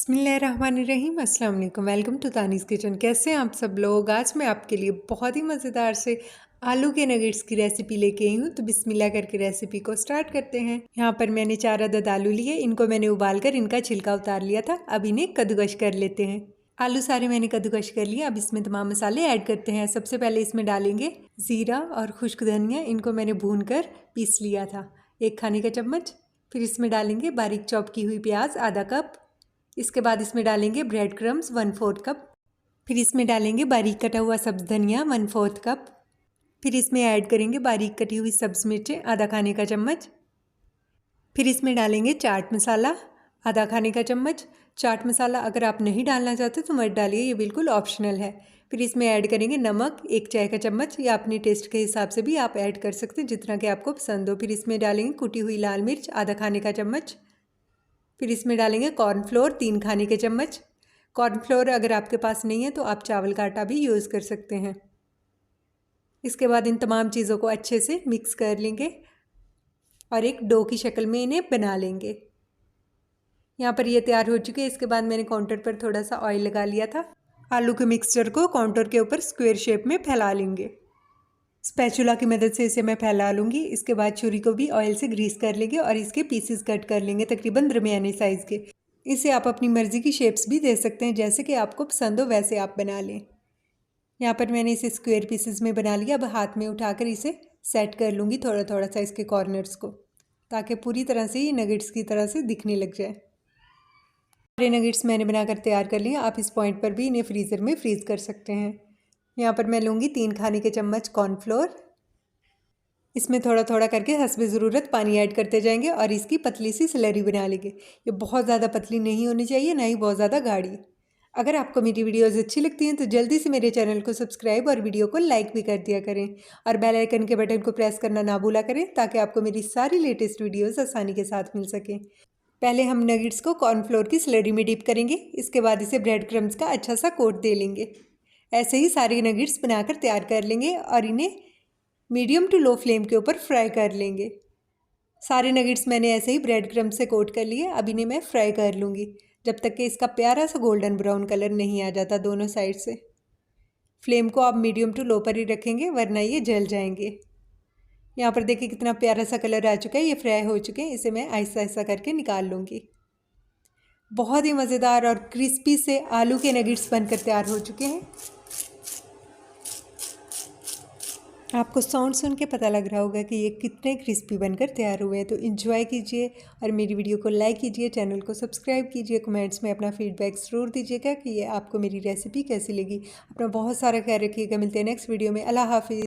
बिस्मिल्लाहिर्रहमानिर्रहीम अस्सलाम वालेकुम। Welcome to Tani's kitchen. कैसे हैं आप सब लोग। आज मैं आपके लिए बहुत ही मज़ेदार से आलू के नगेट्स की रेसिपी लेके आई हूँ। तो बिस्मिल्लाह करके रेसिपी को स्टार्ट करते हैं। यहाँ पर मैंने 4 अदद आलू लिए, इनको मैंने उबाल कर इनका छिलका उतार लिया था। अब इन्हें कद्दूकश कर लेते हैं। आलू सारे मैंने कद्दूकश कर लिया। अब इसमें तमाम मसाले ऐड करते हैं। सबसे पहले इसमें डालेंगे ज़ीरा और खुश्क धनिया, इनको मैंने भून कर पीस लिया था 1 खाने का चम्मच। फिर इसमें डालेंगे बारीक चॉप की हुई प्याज आधा कप। इसके बाद इसमें डालेंगे ब्रेड क्रम्स 1/4 कप। फिर इसमें डालेंगे बारीक कटा हुआ सब्ज़ धनिया 1/4 कप। फिर इसमें ऐड करेंगे बारीक कटी हुई सब्ज़ मिर्चें आधा खाने का चम्मच। फिर इसमें डालेंगे चाट मसाला आधा खाने का चम्मच। चाट मसाला अगर आप नहीं डालना चाहते तो मत डालिए, ये बिल्कुल ऑप्शनल है। फिर इसमें ऐड करेंगे नमक 1 चाय का चम्मच, या अपने टेस्ट के हिसाब से भी आप ऐड कर सकते हैं जितना कि आपको पसंद हो। फिर इसमें डालेंगे कुटी हुई लाल मिर्च आधा खाने का चम्मच। फिर इसमें डालेंगे कॉर्नफ्लोर 3 खाने के चम्मच। कॉर्नफ्लोर अगर आपके पास नहीं है तो आप चावल का आटा भी यूज़ कर सकते हैं। इसके बाद इन तमाम चीज़ों को अच्छे से मिक्स कर लेंगे और एक डो की शक्ल में इन्हें बना लेंगे। यहाँ पर ये तैयार हो चुके हैं। इसके बाद मैंने काउंटर पर थोड़ा सा ऑयल लगा लिया था। आलू के मिक्सचर को काउंटर के ऊपर स्क्वायर शेप में फैला लेंगे। स्पैचुला की मदद से इसे मैं फैला लूँगी। इसके बाद छुरी को भी ऑयल से ग्रीस कर लेंगे और इसके पीसेस कट कर लेंगे तकरीबन दरमियाने साइज़ के। इसे आप अपनी मर्ज़ी की शेप्स भी दे सकते हैं, जैसे कि आपको पसंद हो वैसे आप बना लें। यहाँ पर मैंने इसे स्क्वायर पीसेस में बना लिया। अब हाथ में उठाकर इसे सेट कर लूँगी थोड़ा थोड़ा सा इसके कॉर्नर्स को, ताकि पूरी तरह से ये नगेट्स की तरह से दिखने लग जाए। सारे नगेट्स मैंने बनाकर तैयार कर लिए। आप इस पॉइंट पर भी इन्हें फ्रीज़र में फ्रीज़ कर सकते हैं। यहाँ पर मैं लूँगी 3 खाने के चम्मच कॉर्नफ्लोर। इसमें थोड़ा थोड़ा करके हस्बे ज़रूरत पानी ऐड करते जाएंगे और इसकी पतली सी स्लरी बना लेंगे। ये बहुत ज़्यादा पतली नहीं होनी चाहिए, ना ही बहुत ज़्यादा गाढ़ी। अगर आपको मेरी वीडियोज़ अच्छी लगती हैं तो जल्दी से मेरे चैनल को सब्सक्राइब और वीडियो को लाइक भी कर दिया करें, और बेल आइकन के बटन को प्रेस करना ना भूला करें, ताकि आपको मेरी सारी लेटेस्ट वीडियोज़ आसानी के साथ मिल सकें। पहले हम नगेट्स को कॉर्नफ्लोर की स्लरी में डिप करेंगे। इसके बाद इसे ब्रेड क्रम्स का अच्छा सा कोट दे लेंगे। ऐसे ही सारे नगेट्स बनाकर तैयार कर लेंगे और इन्हें मीडियम टू लो फ्लेम के ऊपर फ्राई कर लेंगे। सारे नगेट्स मैंने ऐसे ही ब्रेड क्रम्स से कोट कर लिए। अब इन्हें मैं फ्राई कर लूँगी जब तक कि इसका प्यारा सा गोल्डन ब्राउन कलर नहीं आ जाता दोनों साइड से। फ्लेम को आप मीडियम टू लो पर ही रखेंगे, वरना ये जल जाएंगे। यहाँ पर देखिए कितना प्यारा सा कलर आ चुका है, ये फ्राई हो चुके हैं। इसे मैं आहिस्ता आहिस्ता करके निकाल लूँगी। बहुत ही मज़ेदार और क्रिस्पी से आलू के नगेट्स बनकर तैयार हो चुके हैं। आपको साउंड सुन के पता लग रहा होगा कि ये कितने क्रिस्पी बनकर तैयार हुए हैं। तो एंजॉय कीजिए और मेरी वीडियो को लाइक कीजिए, चैनल को सब्सक्राइब कीजिए, कमेंट्स में अपना फीडबैक ज़रूर दीजिएगा कि ये आपको मेरी रेसिपी कैसी लगी। अपना बहुत सारा ख्याल रखिएगा। मिलते हैं नेक्स्ट वीडियो में। अल्लाह हाफिज़।